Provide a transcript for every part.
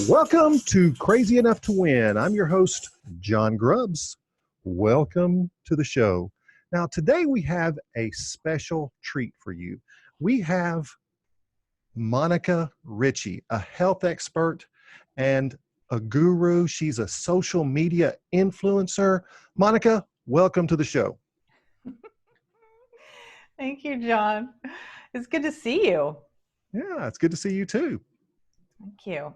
Welcome to Crazy Enough to Win. I'm your host, John Grubbs. Welcome to the show. Now, today we have a special treat for you. We have Monica Ricci, a health expert and a guru. She's a social media influencer. Monica, welcome to the show. Thank you, John. It's good to see you. Yeah, it's good to see you too. Thank you.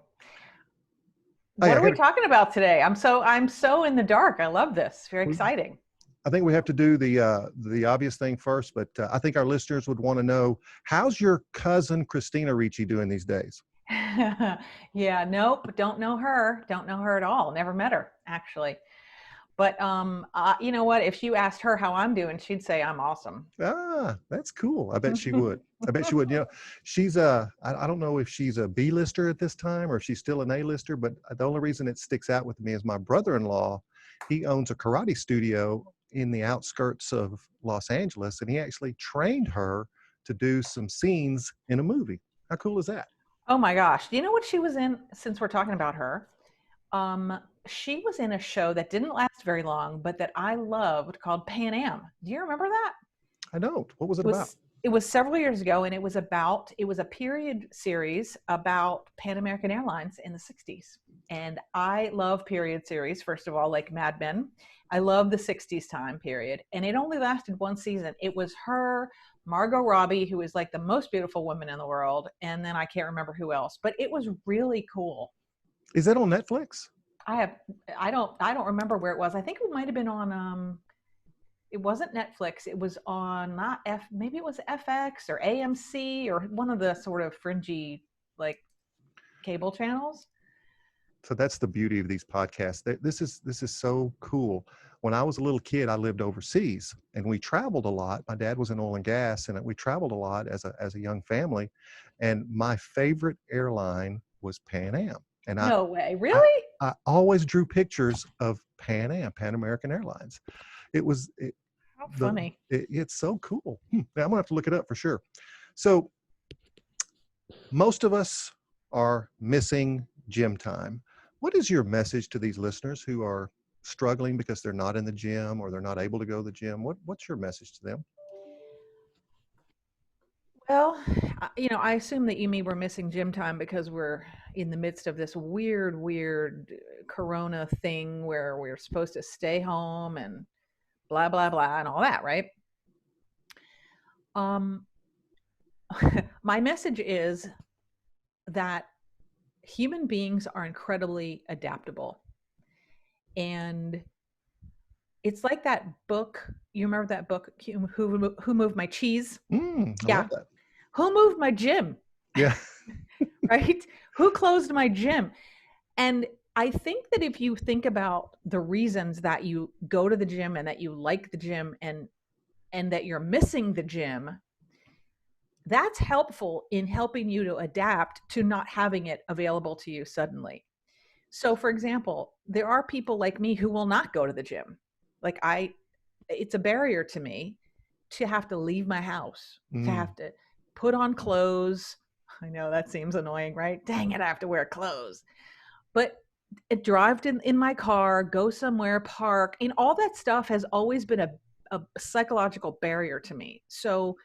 Hey, What are we talking about today? I'm so in the dark. I love this. Very exciting. I think we have to do the obvious thing first, but I think our listeners would want to know, how's your cousin Christina Ricci doing these days? Yeah, nope, don't know her. Don't know her at all. Never met her, actually. But you know what? If you asked her how I'm doing, she'd say I'm awesome. Ah, that's cool. I bet she would. I bet she would. You know, she's I don't know if she's a B-lister at this time or if she's still an A-lister, but the only reason it sticks out with me is my brother-in-law, he owns a karate studio in the outskirts of Los Angeles, and he actually trained her to do some scenes in a movie. How cool is that? Oh my gosh. Do you know what she was in, since we're talking about her? She was in a show that didn't last very long, but that I loved, called Pan Am. Do you remember that? I don't. What was it about? It was several years ago, and it was a period series about Pan American Airlines in the 60s. And I love period series, first of all, like Mad Men. I love the 60s time period. And it only lasted one season. It was her, Margot Robbie, who is like the most beautiful woman in the world. And then I can't remember who else, but it was really cool. Is that on Netflix? I don't remember where it was. I think it might have been on, it wasn't Netflix. It was on maybe it was FX or AMC or one of the sort of fringy like cable channels. So that's the beauty of these podcasts. This is so cool. When I was a little kid, I lived overseas and we traveled a lot. My dad was in oil and gas, and we traveled a lot as a young family. And my favorite airline was Pan Am. And No way, really? I always drew pictures of Pan Am, Pan American Airlines. How funny. It's so cool. Now, I'm gonna have to look it up for sure. So most of us are missing gym time. What is your message to these listeners who are struggling because they're not in the gym or they're not able to go to the gym? What's your message to them? Well, I assume that you mean we're missing gym time because we're in the midst of this weird corona thing where we're supposed to stay home and blah, blah, blah, and all that, right? My message is that human beings are incredibly adaptable. And it's like that book. You remember that book, Who Moved My Cheese? I love that. Who moved my gym? Yeah. Right? Who closed my gym? And I think that if you think about the reasons that you go to the gym and that you like the gym and that you're missing the gym, that's helpful in helping you to adapt to not having it available to you suddenly. So, for example, there are people like me who will not go to the gym. It's a barrier to me to have to leave my house, to have to put on clothes. I know that seems annoying, right? Dang it, I have to wear clothes. But drive in my car, go somewhere, park, and all that stuff has always been a psychological barrier to me. So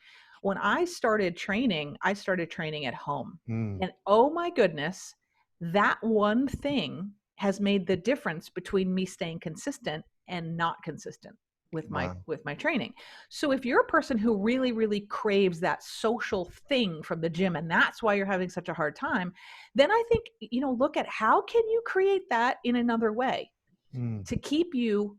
when I started training at home. And oh my goodness, that one thing has made the difference between me staying consistent and not consistent with my training. So if you're a person who really, really craves that social thing from the gym, and that's why you're having such a hard time, then I think, look at how can you create that in another way to keep you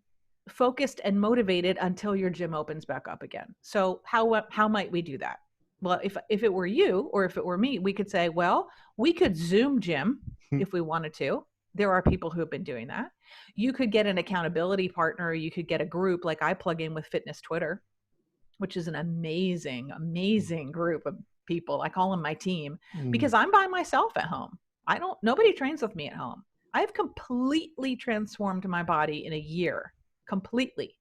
focused and motivated until your gym opens back up again. So how might we do that? Well, if it were you or if it were me, we could say, well, we could Zoom gym if we wanted to. There are people who have been doing that. You could get an accountability partner. You could get a group like I plug in with Fitness Twitter, which is an amazing, amazing group of people. I call them my team because I'm by myself at home. Nobody trains with me at home. I've completely transformed my body in a year. Completely.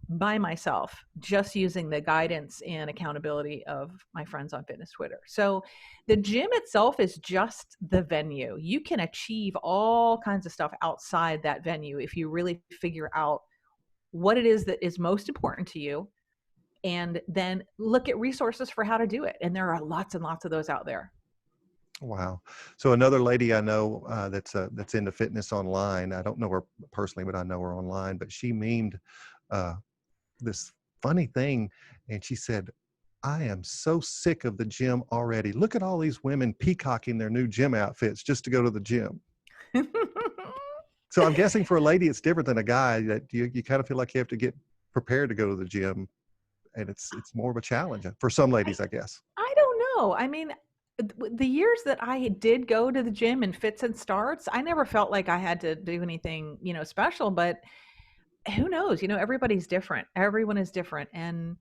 by myself, just using the guidance and accountability of my friends on fitness Twitter. So the gym itself is just the venue. You can achieve all kinds of stuff outside that venue if you really figure out what it is that is most important to you, and then look at resources for how to do it. And there are lots and lots of those out there. Wow. So another lady I know that's into fitness online. I don't know her personally, but I know her online. But she memed uh, this funny thing, and she said, "I am so sick of the gym already. Look at all these women peacocking their new gym outfits just to go to the gym." So I'm guessing for a lady, it's different than a guy, that you kind of feel like you have to get prepared to go to the gym, and it's more of a challenge for some ladies, I guess. I don't know. I mean, the years that I did go to the gym in fits and starts, I never felt like I had to do anything, special, but who knows? Everybody's different. Everyone is different. And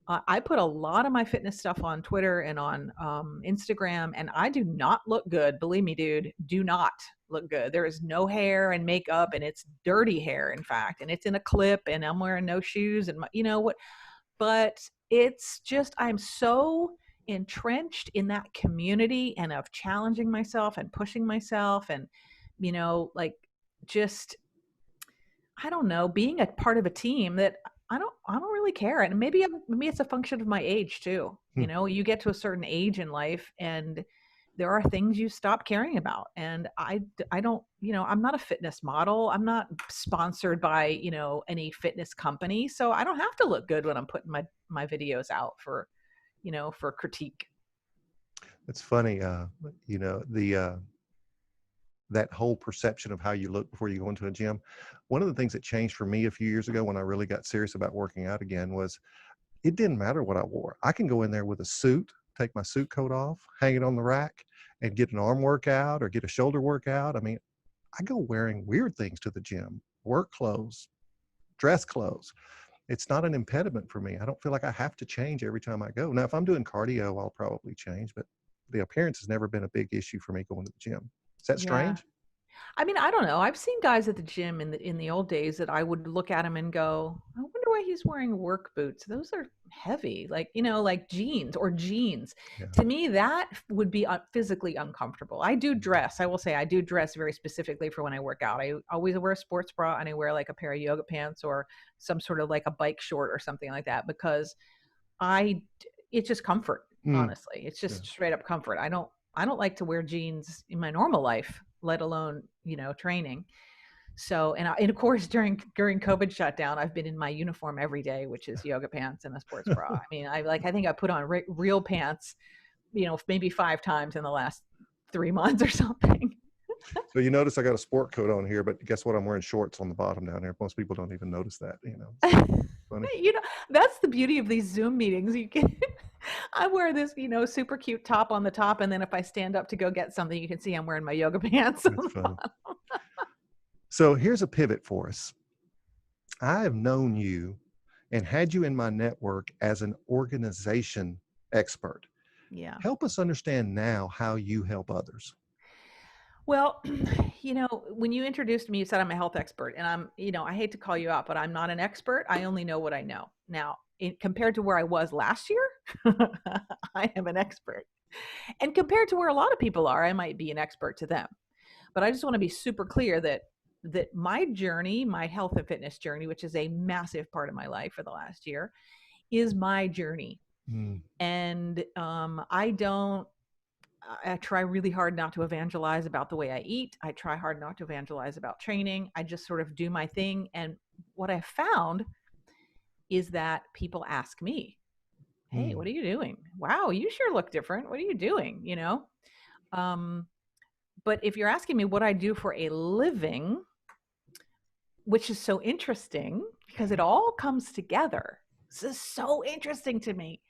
I put a lot of my fitness stuff on Twitter and on Instagram, and I do not look good. Believe me, dude, do not look good. There is no hair and makeup, and it's dirty hair, in fact, and it's in a clip, and I'm wearing no shoes, and what? But it's just, I'm so entrenched in that community and of challenging myself and pushing myself, and like, just, I don't know, being a part of a team, that I don't really care. And maybe it's a function of my age too. You get to a certain age in life, and there are things you stop caring about. And I don't, I'm not a fitness model. I'm not sponsored by, any fitness company. So I don't have to look good when I'm putting my videos out for critique. It's funny, that whole perception of how you look before you go into a gym. One of the things that changed for me a few years ago when I really got serious about working out again was it didn't matter what I wore. I can go in there with a suit, take my suit coat off, hang it on the rack, and get an arm workout or get a shoulder workout. I mean, I go wearing weird things to the gym, work clothes, dress clothes. It's not an impediment for me. I don't feel like I have to change every time I go. Now, if I'm doing cardio, I'll probably change, but the appearance has never been a big issue for me going to the gym. Is that Yeah. strange? I mean, I don't know. I've seen guys at the gym in the old days that I would look at him and go, I wonder why he's wearing work boots. Those are heavy, like, like jeans. Yeah. To me, that would be physically uncomfortable. I do dress. I will say I do dress very specifically for when I work out. I always wear a sports bra, and I wear like a pair of yoga pants or some sort of like a bike short or something like that, because I it's just comfort, honestly. It's just straight up comfort. I don't like to wear jeans in my normal life, let alone, training. So, and of course, during COVID shutdown, I've been in my uniform every day, which is yoga pants and a sports bra. I mean, I think I put on real pants, maybe 5 times in the last 3 months or something. So you notice I got a sport coat on here, but guess what? I'm wearing shorts on the bottom down here. Most people don't even notice that, funny. That's the beauty of these Zoom meetings. You can, I wear this, super cute top on the top, and then if I stand up to go get something, you can see I'm wearing my yoga pants. That's funny. So here's a pivot for us. I have known you and had you in my network as an organization expert. Yeah. Help us understand now how you help others. Well, when you introduced me, you said I'm a health expert, and I hate to call you out, but I'm not an expert. I only know what I know. Now, compared to where I was last year, I am an expert. And compared to where a lot of people are, I might be an expert to them. But I just want to be super clear that my journey, my health and fitness journey, which is a massive part of my life for the last year, is my journey. And I try really hard not to evangelize about the way I eat. I try hard not to evangelize about training. I just sort of do my thing. And what I found is that people ask me, hey, what are you doing? Wow, you sure look different. What are you doing? But if you're asking me what I do for a living, which is so interesting because it all comes together. This is so interesting to me.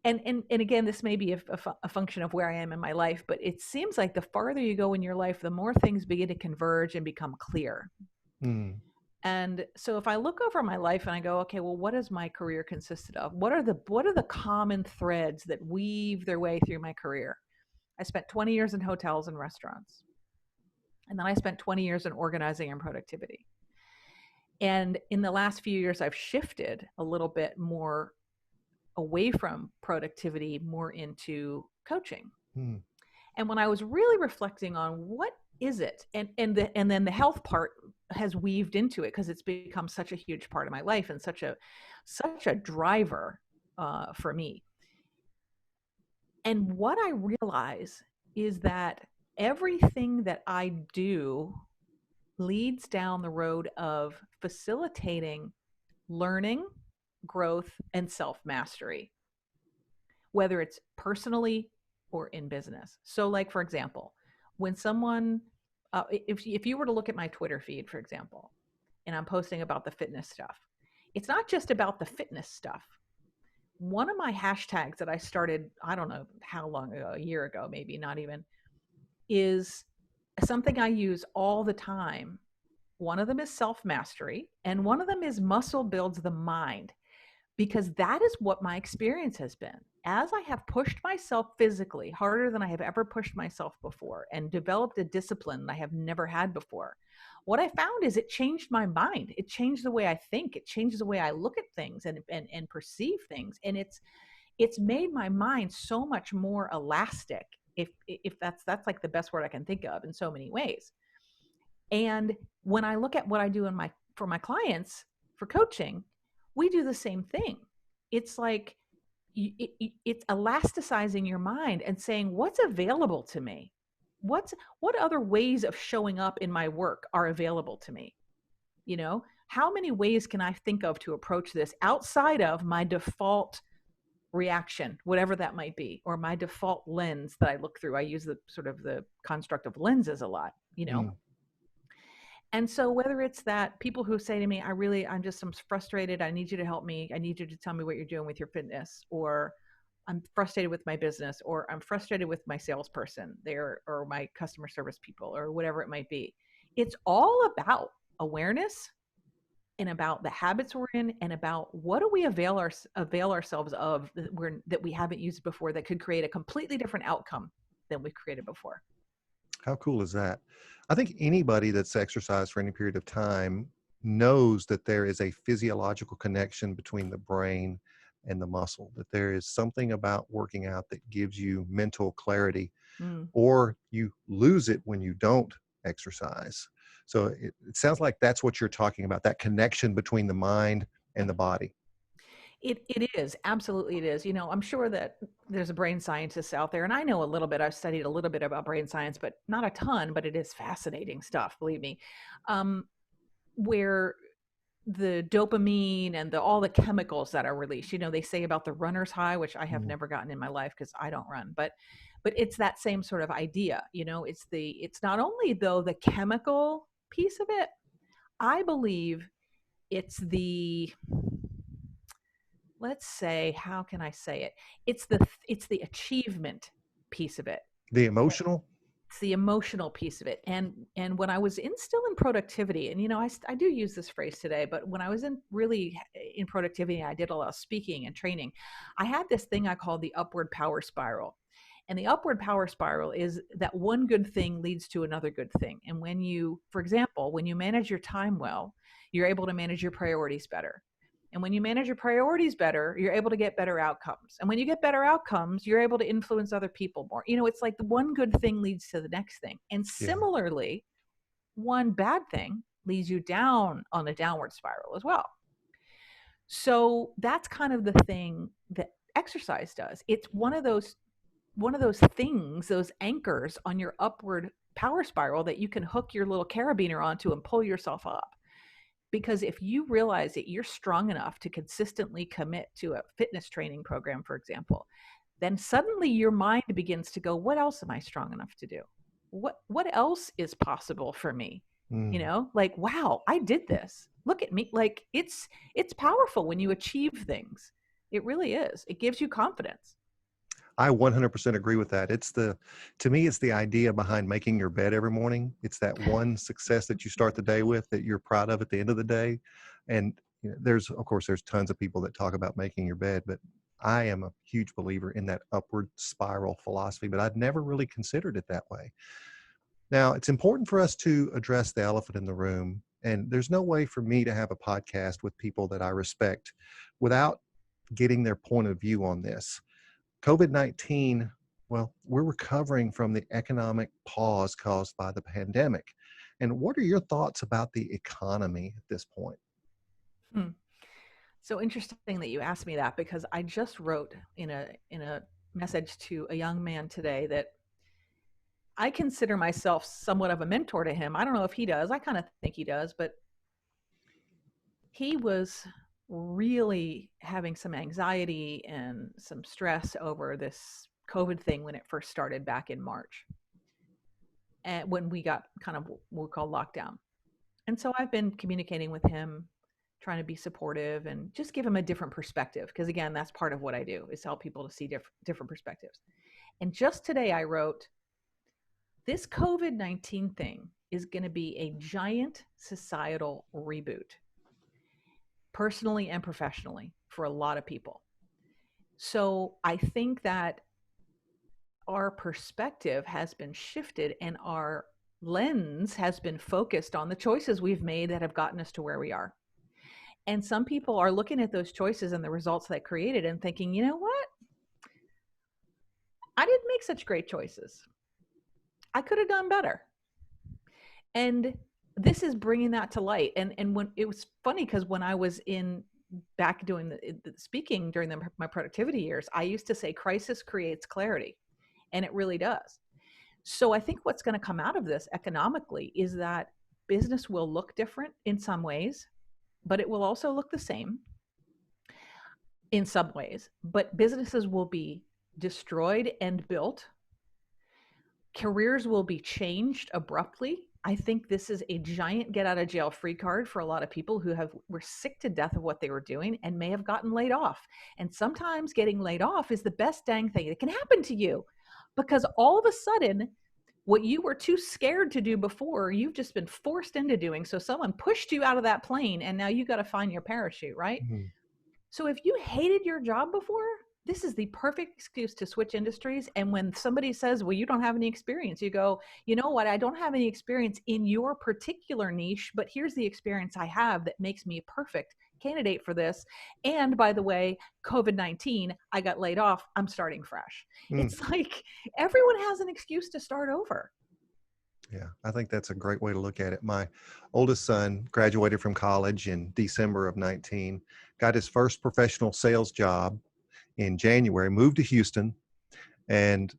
And again, this may be a function of where I am in my life, but it seems like the farther you go in your life, the more things begin to converge and become clear. And so if I look over my life and I go, okay, well, what has my career consisted of? What are the common threads that weave their way through my career? I spent 20 years in hotels and restaurants. And then I spent 20 years in organizing and productivity. And in the last few years, I've shifted a little bit more away from productivity, more into coaching. Hmm. And when I was really reflecting on what is it, and then the health part has weaved into it because it's become such a huge part of my life and such a driver for me. And what I realize is that everything that I do leads down the road of facilitating learning, growth, and self mastery, whether it's personally or in business. So, like, for example, when someone, if you were to look at my Twitter feed, for example, and I'm posting about the fitness stuff, it's not just about the fitness stuff. One of my hashtags that I started, I don't know how long ago, a year ago, maybe not even, is something I use all the time. One of them is self mastery, and one of them is muscle builds the mind, because that is what my experience has been. As I have pushed myself physically harder than I have ever pushed myself before and developed a discipline I have never had before, what I found is it changed my mind. It changed the way I think. It changes the way I look at things and perceive things. And it's made my mind so much more elastic, if that's like the best word I can think of, in so many ways. And when I look at what I do for my clients for coaching, we do the same thing. It's like it's elasticizing your mind and saying, what's available to me? What other ways of showing up in my work are available to me? You know, how many ways can I think of to approach this outside of my default reaction, whatever that might be, or my default lens that I look through? I use the sort of the construct of lenses a lot, you know. Hmm. And so whether it's that people who say to me, I'm frustrated. I need you to help me. I need you to tell me what you're doing with your fitness, or I'm frustrated with my business, or I'm frustrated with my salesperson there, or my customer service people, or whatever it might be. It's all about awareness and about the habits we're in and about what do we avail ourselves of that we haven't used before that could create a completely different outcome than we've created before. How cool is that? I think anybody that's exercised for any period of time knows that there is a physiological connection between the brain and the muscle, that there is something about working out that gives you mental clarity, Mm. or you lose it when you don't exercise. So it sounds like that's what you're talking about, that connection between the mind and the body. It is. Absolutely it is. You know, I'm sure that there's a brain scientist out there, and I know a little bit. I've studied a little bit about brain science, but not a ton, but it is fascinating stuff, believe me. Um, where the dopamine and all the chemicals that are released, you know, they say about the runner's high, which I have Mm. never gotten in my life because I don't run, but it's that same sort of idea. You know, it's not only though the chemical piece of it, I believe it's the, let's say, how can I say it? It's the achievement piece of it. The emotional? It's the emotional piece of it. And when I was still in productivity, and you know, I do use this phrase today, but when I was in productivity, I did a lot of speaking and training. I had this thing I called the upward power spiral. And the upward power spiral is that one good thing leads to another good thing. And when you, for example, when you manage your time well, you're able to manage your priorities better. And when you manage your priorities better, you're able to get better outcomes. And when you get better outcomes, you're able to influence other people more. You know, it's like the one good thing leads to the next thing. And Yeah. similarly, one bad thing leads you down on a downward spiral as well. So that's kind of the thing that exercise does. It's one of those things, those anchors on your upward power spiral that you can hook your little carabiner onto and pull yourself up. Because if you realize that you're strong enough to consistently commit to a fitness training program, for example, then suddenly your mind begins to go, what else am I strong enough to do? What else is possible for me? You Mm. know, like, wow, I did this. Look at me. Like, it's powerful when you achieve things. It really is. It gives you confidence. I 100% agree with that. To me, it's the idea behind making your bed every morning. It's that one success that you start the day with that you're proud of at the end of the day. And you know, of course, there's tons of people that talk about making your bed, but I am a huge believer in that upward spiral philosophy, but I'd never really considered it that way. Now, it's important for us to address the elephant in the room. And there's no way for me to have a podcast with people that I respect without getting their point of view on this. COVID-19, well, we're recovering from the economic pause caused by the pandemic. And what are your thoughts about the economy at this point? Hmm. So interesting that you asked me that, because I just wrote in a message to a young man today that I consider myself somewhat of a mentor to him. I don't know if he does. I kind of think he does, but he was really having some anxiety and some stress over this COVID thing when it first started back in March, and when we got kind of what we call lockdown. And so I've been communicating with him, trying to be supportive and just give him a different perspective. Because again, that's part of what I do, is help people to see different perspectives. And just today I wrote, this COVID-19 thing is going to be a giant societal reboot, personally and professionally, for a lot of people. So I think that our perspective has been shifted and our lens has been focused on the choices we've made that have gotten us to where we are. And some people are looking at those choices and the results that created and thinking, you know what? I didn't make such great choices. I could have done better. And this is bringing that to light. And when it was funny, because when I was in back doing the speaking during my productivity years, I used to say crisis creates clarity, and it really does. So I think what's going to come out of this economically is that business will look different in some ways, but it will also look the same in some ways. But businesses will be destroyed and built. Careers will be changed abruptly. I think this is a giant get out of jail free card for a lot of people who were sick to death of what they were doing and may have gotten laid off. And sometimes getting laid off is the best dang thing that can happen to you, because all of a sudden, what you were too scared to do before, you've just been forced into doing. So someone pushed you out of that plane and now you got to find your parachute, right? Mhm. So if you hated your job before, this is the perfect excuse to switch industries. And when somebody says, well, you don't have any experience, you go, you know what? I don't have any experience in your particular niche, but here's the experience I have that makes me a perfect candidate for this. And by the way, COVID-19, I got laid off. I'm starting fresh. Mm. It's like everyone has an excuse to start over. Yeah, I think that's a great way to look at it. My oldest son graduated from college in December of 19, got his first professional sales job in January, moved to Houston, and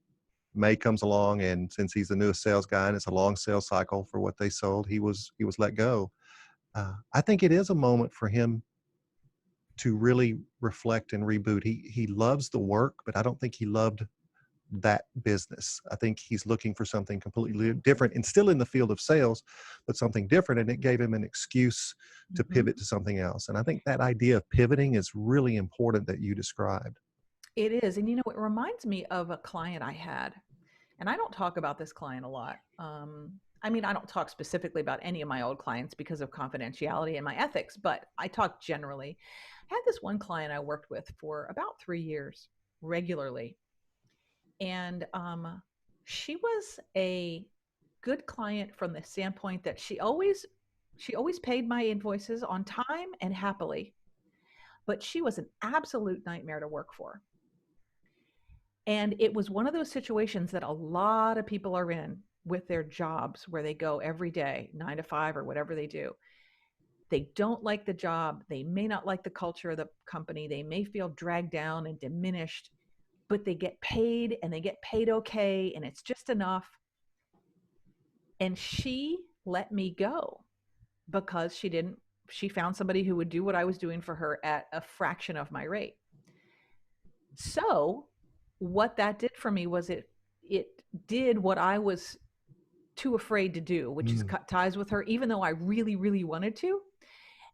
May comes along, and since he's the newest sales guy and it's a long sales cycle for what they sold, he was let go. I think it is a moment for him to really reflect and reboot. He loves the work, but I don't think he loved that business. I think he's looking for something completely different and still in the field of sales, but something different. And it gave him an excuse to Mm-hmm. pivot to something else. And I think that idea of pivoting is really important that you described. It is. And it reminds me of a client I had, and I don't talk about this client a lot. I mean, I don't talk specifically about any of my old clients because of confidentiality and my ethics, but I talk generally. I had this one client I worked with for about 3 years regularly. And she was a good client from the standpoint that she always paid my invoices on time and happily, but she was an absolute nightmare to work for. And it was one of those situations that a lot of people are in with their jobs, where they go every day, 9 to 5 or whatever they do. They don't like the job. They may not like the culture of the company. They may feel dragged down and diminished, but they get paid and they get paid okay. And it's just enough. And she let me go because she found somebody who would do what I was doing for her at a fraction of my rate. So what that did for me was it did what I was too afraid to do, which is Mm. cut ties with her, even though I really, really wanted to.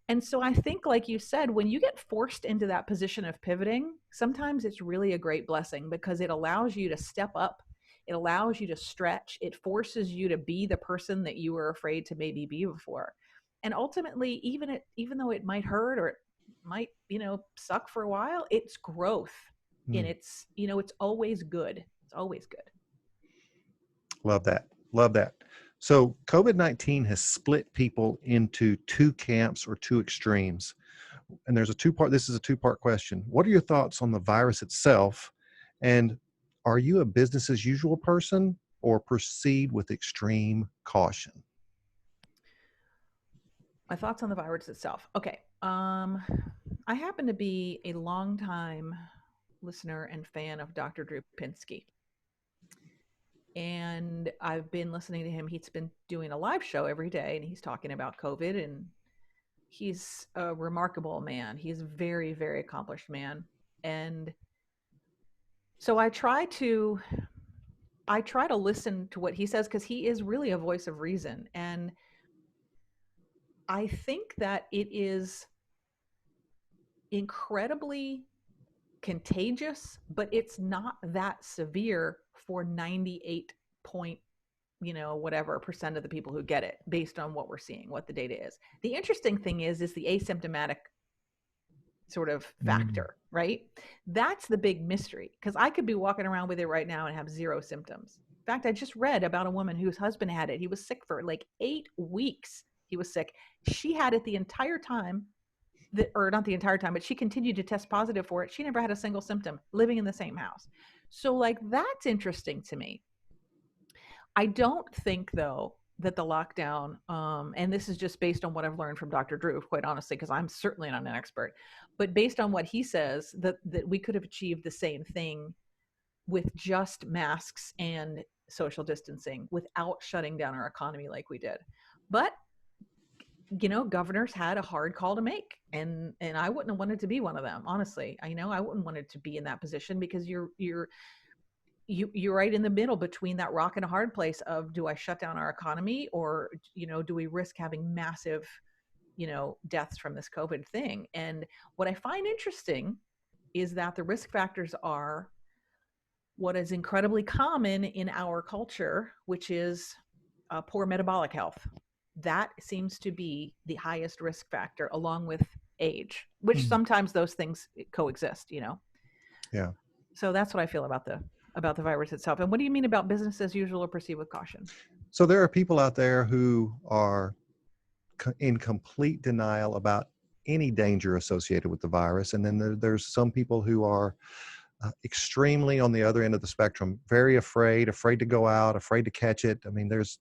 And so I think, like you said, when you get forced into that position of pivoting, sometimes it's really a great blessing, because it allows you to step up. It allows you to stretch. It forces you to be the person that you were afraid to maybe be before. And ultimately, even though it might hurt or it might, suck for a while, it's growth. And Mm. it's always good. It's always good. Love that. Love that. So COVID-19 has split people into two camps or two extremes. And this is a two-part question. What are your thoughts on the virus itself? And are you a business as usual person or proceed with extreme caution? My thoughts on the virus itself. Okay. I happen to be a longtime listener and fan of Dr. Drew Pinsky. And I've been listening to him. He's been doing a live show every day and he's talking about COVID, and he's a remarkable man. He's a very, very accomplished man. And so I try to listen to what he says because he is really a voice of reason. And I think that it is incredibly contagious, but it's not that severe for 98 point, whatever percent of the people who get it based on what we're seeing, what the data is. The interesting thing is the asymptomatic sort of factor, right? That's the big mystery, because I could be walking around with it right now and have zero symptoms. In fact, I just read about a woman whose husband had it. He was sick for like 8 weeks. He was sick. She had it the entire time, or not the entire time, but she continued to test positive for it. She never had a single symptom, living in the same house. So like, that's interesting to me. I don't think though that the lockdown, and this is just based on what I've learned from Dr. Drew, quite honestly, because I'm certainly not an expert, but based on what he says, that we could have achieved the same thing with just masks and social distancing without shutting down our economy like we did. But governors had a hard call to make, and I wouldn't have wanted to be one of them, honestly. I wouldn't wanted to be in that position, because you're right in the middle between that rock and a hard place of, do I shut down our economy, or do we risk having massive deaths from this COVID thing? And what I find interesting is that the risk factors are what is incredibly common in our culture, which is poor metabolic health. That seems to be the highest risk factor, along with age, which sometimes those things coexist, Yeah. So that's what I feel about the virus itself. And what do you mean about business as usual or proceed with caution? So there are people out there who are in complete denial about any danger associated with the virus. And then there's some people who are extremely on the other end of the spectrum, very afraid to go out, afraid to catch it. I mean, there's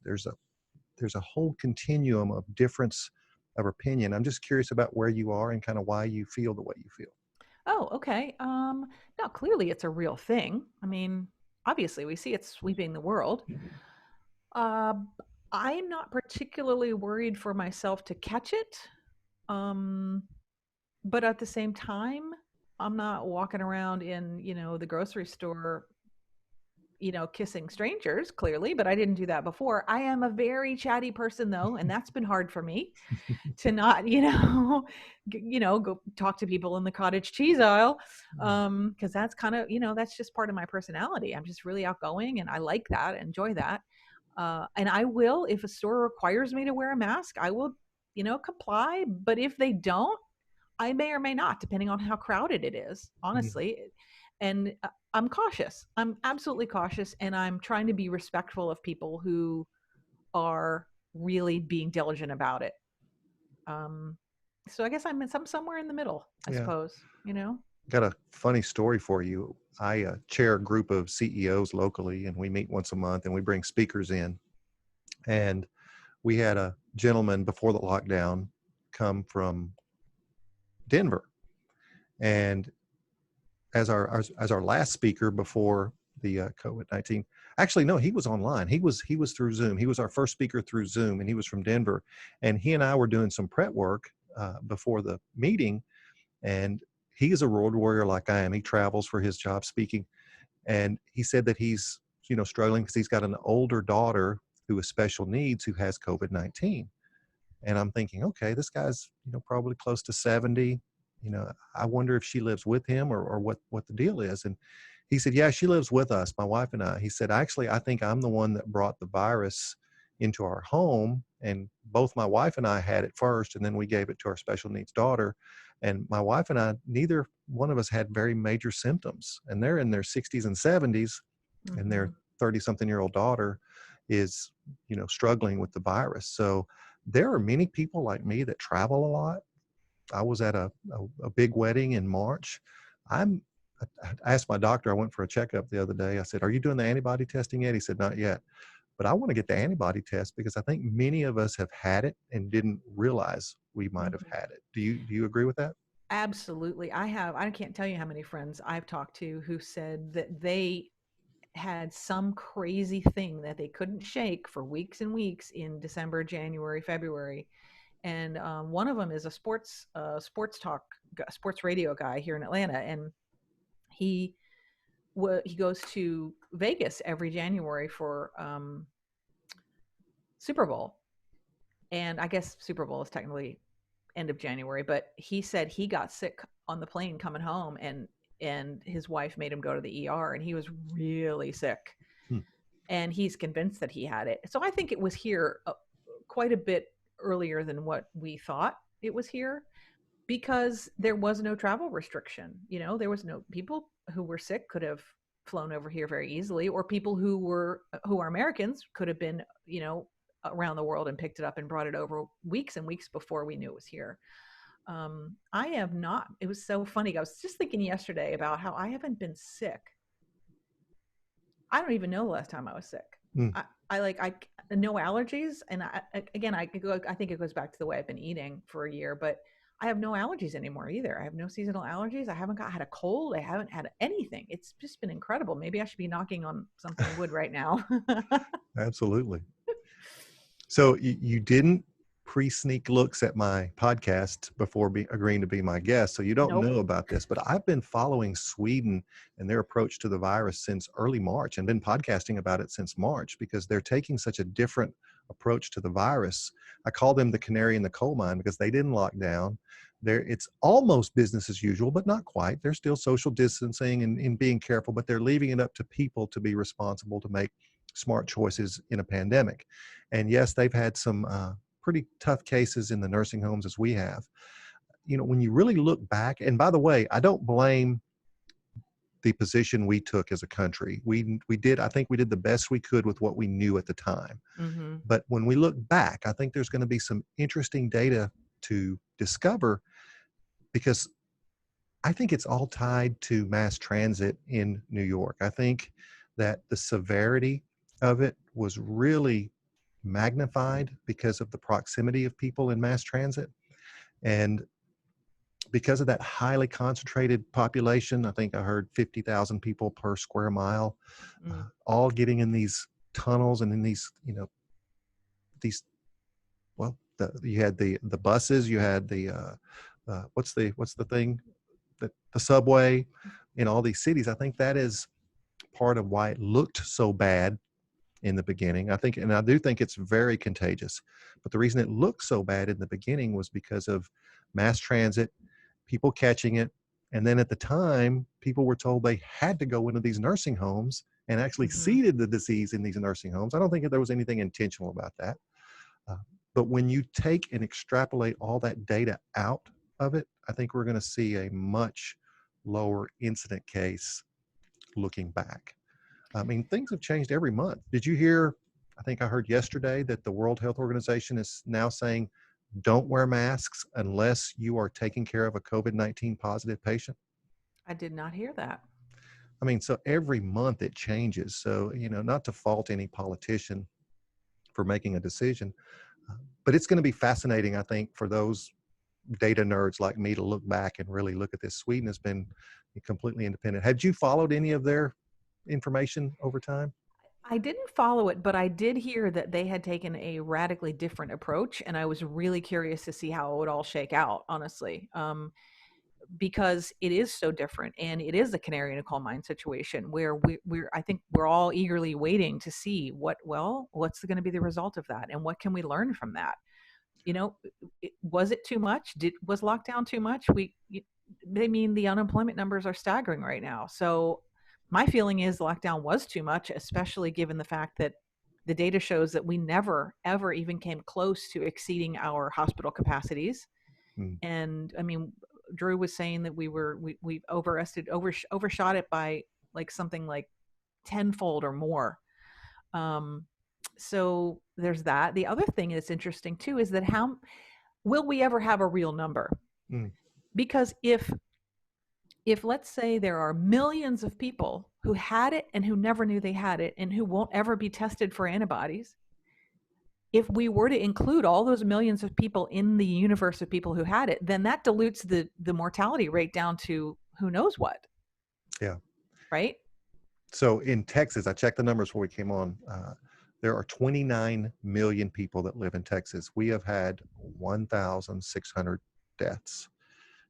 a whole continuum of difference of opinion. I'm just curious about where you are and kind of why you feel the way you feel. Oh, okay. Now clearly it's a real thing. I mean, obviously we see it sweeping the world. Uh, I'm not particularly worried for myself to catch it. But at the same time, I'm not walking around in, the grocery store, kissing strangers, clearly, but I didn't do that before. I am a very chatty person though, and that's been hard for me to not, go talk to people in the cottage cheese aisle. Cause that's kind of, that's just part of my personality. I'm just really outgoing, and I like that, enjoy that. And I will, if a store requires me to wear a mask, I will, comply. But if they don't, I may or may not, depending on how crowded it is, honestly. And I'm cautious. I'm absolutely cautious. And I'm trying to be respectful of people who are really being diligent about it. So I guess I'm somewhere in the middle, I suppose, Got a funny story for you. I chair a group of CEOs locally, and we meet once a month, and we bring speakers in. And we had a gentleman before the lockdown come from Denver, and as our last speaker before the COVID-19. Actually, no, he was online. He was through Zoom. He was our first speaker through Zoom, and he was from Denver. And he and I were doing some prep work before the meeting. And he is a road warrior like I am. He travels for his job speaking. And he said that he's struggling because he's got an older daughter who has special needs who has COVID-19. And I'm thinking, okay, this guy's probably close to 70. I wonder if she lives with him or what the deal is. And he said, yeah, she lives with us, my wife and I. He said, actually, I think I'm the one that brought the virus into our home. And both my wife and I had it first, and then we gave it to our special needs daughter. And my wife and I, neither one of us had very major symptoms. And they're in their 60s and 70s, and their 30-something-year-old daughter is, struggling with the virus. So there are many people like me that travel a lot. I was at a big wedding in March. I'm I asked my doctor, I went for a checkup the other day. I said, "Are you doing the antibody testing yet?" He said, "Not yet." But I want to get the antibody test because I think many of us have had it and didn't realize we might have Mhm. had it. Do you agree with that? Absolutely. I can't tell you how many friends I've talked to who said that they had some crazy thing that they couldn't shake for weeks and weeks in December, January, February. And one of them is a sports radio guy here in Atlanta, and he he goes to Vegas every January for Super Bowl, and I guess Super Bowl is technically end of January, but he said he got sick on the plane coming home, and his wife made him go to the ER, and he was really sick, Hmm. and he's convinced that he had it. So I think it was here quite a bit earlier than what we thought it was here, because there was no travel restriction. There was no people who were sick could have flown over here very easily, or people who are Americans could have been, around the world and picked it up and brought it over weeks and weeks before we knew it was here. I have not. It was so funny. I was just thinking yesterday about how I haven't been sick. I don't even know the last time I was sick. Hmm. I no allergies, and again, I think it goes back to the way I've been eating for a year, but I have no allergies anymore either. I have no seasonal allergies. I haven't had a cold. I haven't had anything. It's just been incredible. Maybe I should be knocking on something wood right now. Absolutely. So you didn't pre-sneak looks at my podcast before agreeing to be my guest, so you don't Nope. know about this, but I've been following Sweden and their approach to the virus since early March and been podcasting about it since March because they're taking such a different approach to the virus. I call them the canary in the coal mine because they didn't lock down. It's almost business as usual, but not quite. They're still social distancing and being careful, but they're leaving it up to people to be responsible to make smart choices in a pandemic. And yes, they've had some pretty tough cases in the nursing homes as we have. When you really look back, and by the way, I don't blame the position we took as a country. I think we did the best we could with what we knew at the time. Mm-hmm. But when we look back, I think there's going to be some interesting data to discover because I think it's all tied to mass transit in New York. I think that the severity of it was really magnified because of the proximity of people in mass transit. And because of that highly concentrated population, I think I heard 50,000 people per square mile, Mm. all getting in these tunnels and in these, these, well, you had the buses, you had what's the thing, the subway in all these cities. I think that is part of why it looked so bad in the beginning. And I do think it's very contagious. But the reason it looked so bad in the beginning was because of mass transit, people catching it. And then at the time, people were told they had to go into these nursing homes and actually Mm-hmm. seeded the disease in these nursing homes. I don't think that there was anything intentional about that. Uh, but when you take and extrapolate all that data out of it, I think we're going to see a much lower incident case looking back. I mean, things have changed every month. Did you hear? I think I heard yesterday that the World Health Organization is now saying don't wear masks unless you are taking care of a COVID-19 positive patient. I did not hear that. I mean, so every month it changes. So, not to fault any politician for making a decision, but it's going to be fascinating, I think, for those data nerds like me to look back and really look at this. Sweden has been completely independent. Had you followed any of their information over time? I didn't follow it, but I did hear that they had taken a radically different approach, and I was really curious to see how it would all shake out, honestly, because it is so different, and it is the canary in a coal mine situation where I think we're all eagerly waiting to see what's going to be the result of that, and what can we learn from that. Was it too much? Was lockdown too much? They mean the unemployment numbers are staggering right now. So my feeling is lockdown was too much, especially given the fact that the data shows that we never ever even came close to exceeding our hospital capacities. Mm. And I mean, Drew was saying that we overshot it by like something like tenfold or more. Um, So there's that. The other thing that's interesting too is that how will we ever have a real number? Mm, Because if let's say there are millions of people who had it and who never knew they had it and who won't ever be tested for antibodies, if we were to include all those millions of people in the universe of people who had it, then that dilutes the mortality rate down to who knows what, yeah. right? So in Texas, I checked the numbers before we came on. There are 29 million people that live in Texas. We have had 1,600 deaths.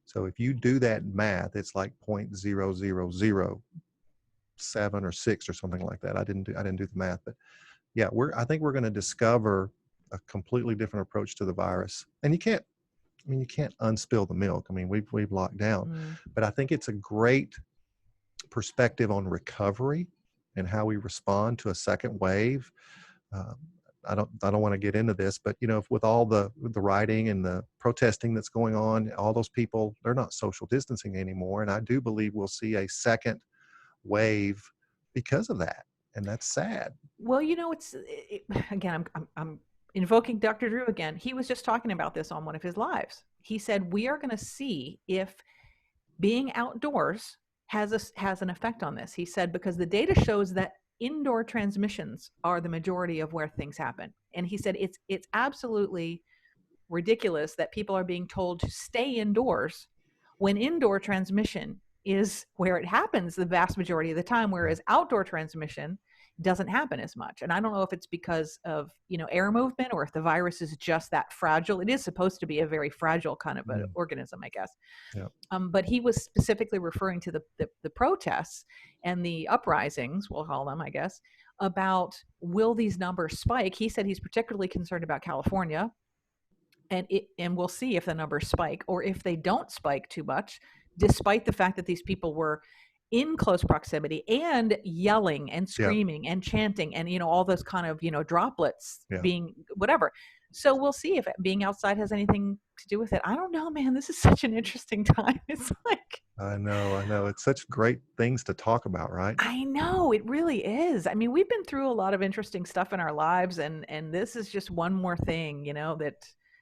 So if you do that math, it's like 0.0007 or 6 or something like that. I didn't do the math, but yeah, I think we're going to discover a completely different approach to the virus. And you can't unspill the milk. I mean, we've locked down, Mm. but I think it's a great perspective on recovery and how we respond to a second wave. Um, I don't want to get into this, but with all the rioting and the protesting that's going on, all those people, they're not social distancing anymore, and I do believe we'll see a second wave because of that, and that's sad. Well, again, I'm invoking Dr. Drew again. He was just talking about this on one of his lives. He said we are going to see if being outdoors has an effect on this. He said because the data shows that indoor transmissions are the majority of where things happen. And he said it's absolutely ridiculous that people are being told to stay indoors when indoor transmission is where it happens the vast majority of the time, whereas outdoor transmission doesn't happen as much. And I don't know if it's because of air movement or if the virus is just that fragile. It is supposed to be a very fragile kind of an organism, I guess. Yeah. But he was specifically referring to the protests and the uprisings, we'll call them, I guess, about will these numbers spike. He said he's particularly concerned about California, and we'll see if the numbers spike or if they don't spike too much, despite the fact that these people were in close proximity and yelling and Yeah. screaming and chanting and all those kind of Yeah. being whatever. So we'll see if being outside has anything to do with it. I don't know, man. This is such an interesting time. It's like, I know. It's such great things to talk about, right? I know it really is. I mean, we've been through a lot of interesting stuff in our lives, and this is just one more thing, that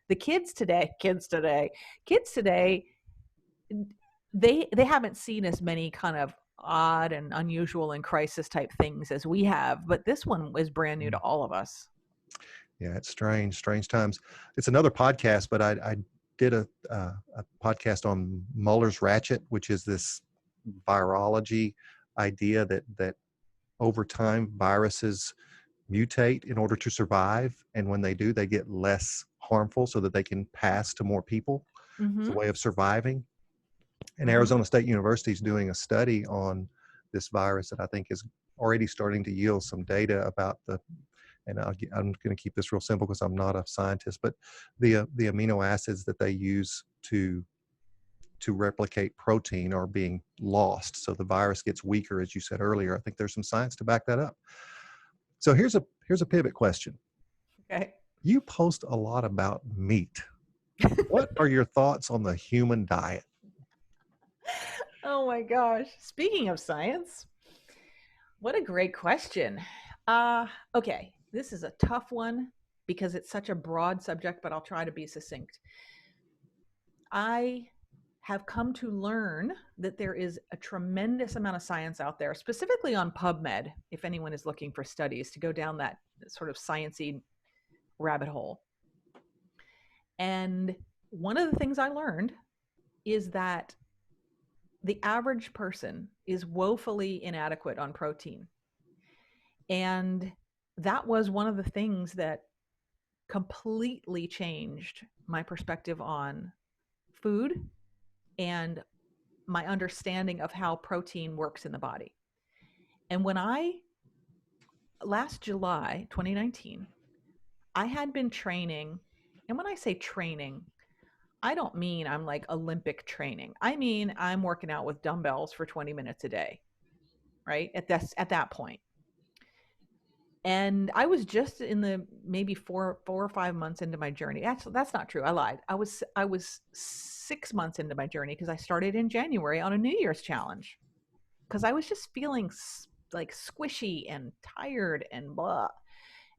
the kids today, they haven't seen as many kind of odd and unusual and crisis type things as we have, but this one was brand new to all of us. Yeah, it's strange times. It's another podcast, but I did a podcast on Muller's ratchet, which is this virology idea that over time viruses mutate in order to survive, and when they do, they get less harmful so that they can pass to more people. It's a way of surviving. And Arizona State University is doing a study on this virus that I think is already starting to yield some data about and I'm going to keep this real simple because I'm not a scientist, but the amino acids that they use to replicate protein are being lost. So the virus gets weaker, as you said earlier. I think there's some science to back that up. So here's a pivot question. Okay. You post a lot about meat. What are your thoughts on the human diet? Oh my gosh. Speaking of science, what a great question. Okay. This is a tough one because it's such a broad subject, but I'll try to be succinct. I have come to learn that there is a tremendous amount of science out there, specifically on PubMed, if anyone is looking for studies to go down that sort of sciencey rabbit hole. And one of the things I learned is that the average person is woefully inadequate on protein. And that was one of the things that completely changed my perspective on food and my understanding of how protein works in the body. And last July 2019, I had been training. And when I say training, I don't mean I'm like Olympic training. I mean, I'm working out with dumbbells for 20 minutes a day, right? At that point. And I was just in the maybe 4 or 5 months into my journey. Actually, that's not true. I lied. I was 6 months into my journey because I started in January on a New Year's challenge because I was just feeling like squishy and tired and blah.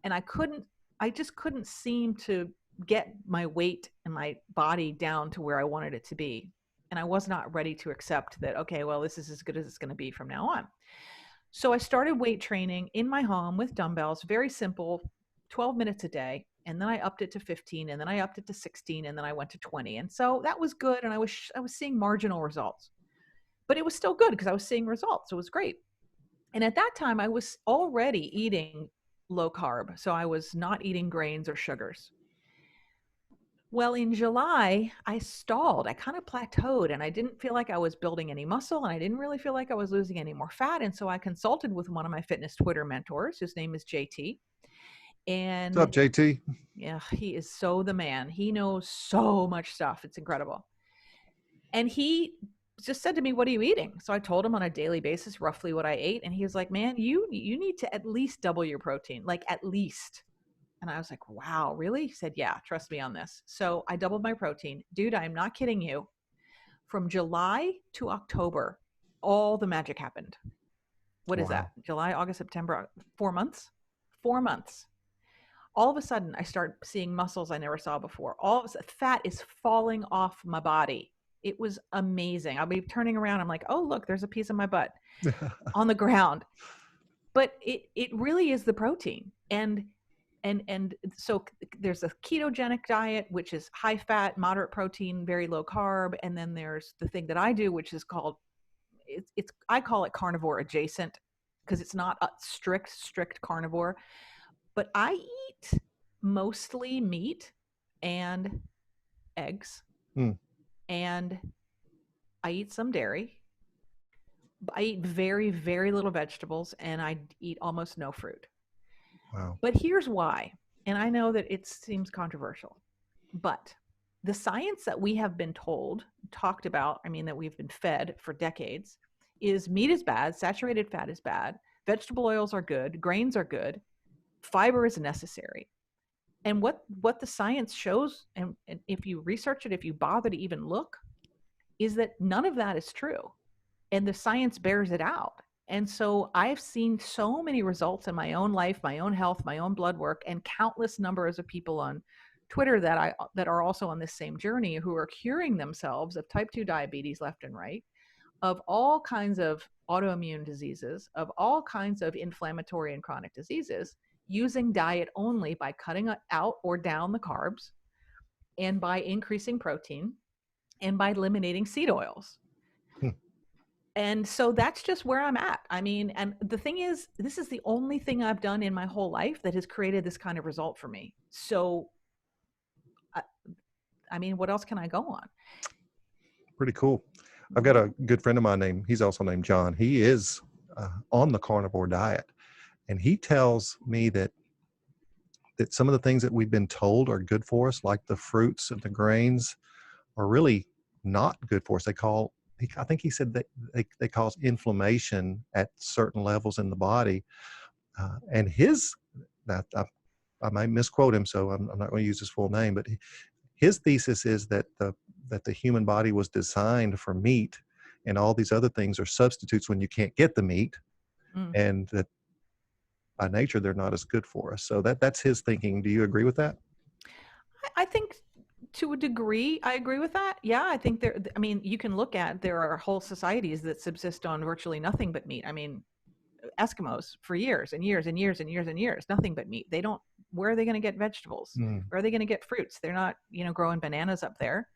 and I just couldn't seem to get my weight and my body down to where I wanted it to be. And I was not ready to accept that, okay, well, this is as good as it's going to be from now on. So I started weight training in my home with dumbbells, very simple, 12 minutes a day. And then I upped it to 15, and then I upped it to 16, and then I went to 20. And so that was good. And I was seeing marginal results, but it was still good because I was seeing results. So it was great. And at that time, I was already eating low carb. So I was not eating grains or sugars. Well, in July, I stalled. I kind of plateaued, and I didn't feel like I was building any muscle, and I didn't really feel like I was losing any more fat. And so I consulted with one of my fitness Twitter mentors. His name is JT. What's up, And JT? yeah, he is so the man. He knows so much stuff. It's incredible. And he just said to me, "What are you eating?" So I told him on a daily basis roughly what I ate. And he was like, "Man, you need to at least double your protein, like at least." And I was like, "Wow, really?" He said, "Yeah, trust me on this." So I doubled my protein. Dude, I'm not kidding you. From July to October, all the magic happened. What is that? Wow. July, August, September, 4 months? 4 months. All of a sudden, I start seeing muscles I never saw before. All of a sudden, fat is falling off my body. It was amazing. I'll be turning around. I'm like, oh, look, there's a piece of my butt on the ground. But it really is the protein. And so there's a ketogenic diet, which is high fat, moderate protein, very low carb. And then there's the thing that I do, which is called, I call it carnivore adjacent, because it's not a strict carnivore. But I eat mostly meat and eggs, and I eat some dairy. I eat very, very little vegetables, and I eat almost no fruit. Wow. But here's why. And I know that it seems controversial, but the science that we have been talked about, that we've been fed for decades, is meat is bad, saturated fat is bad, vegetable oils are good, grains are good, fiber is necessary. And what the science shows, and if you research it, if you bother to even look, is that none of that is true. And the science bears it out. And so I've seen so many results in my own life, my own health, my own blood work, and countless numbers of people on Twitter that are also on this same journey, who are curing themselves of type 2 diabetes left and right, of all kinds of autoimmune diseases, of all kinds of inflammatory and chronic diseases, using diet only by cutting out or down the carbs, and by increasing protein, and by eliminating seed oils. And so that's just where I'm at. And the thing is, this is the only thing I've done in my whole life that has created this kind of result for me. So, what else can I go on? Pretty cool. I've got a good friend of mine he's also named John. He is on the carnivore diet. And he tells me that some of the things that we've been told are good for us, like the fruits and the grains, are really not good for us. I think he said that they cause inflammation at certain levels in the body. And I might misquote him, so I'm not going to use his full name, but his thesis is that the human body was designed for meat, and all these other things are substitutes when you can't get the meat, and that by nature they're not as good for us. So that's his thinking. Do you agree with that? I think to a degree, I agree with that. Yeah, I think you can look at, there are whole societies that subsist on virtually nothing but meat. Eskimos for years and years and years and years and years, nothing but meat. Where are they going to get vegetables? Where are they going to get fruits? They're not, growing bananas up there.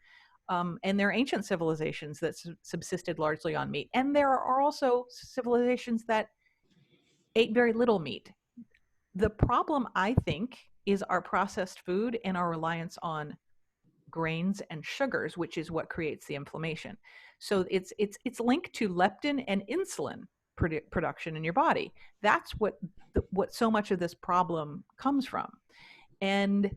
And there are ancient civilizations that subsisted largely on meat. And there are also civilizations that ate very little meat. The problem, I think, is our processed food and our reliance on grains and sugars, which is what creates the inflammation. So it's linked to leptin and insulin production in your body. That's what so much of this problem comes from. And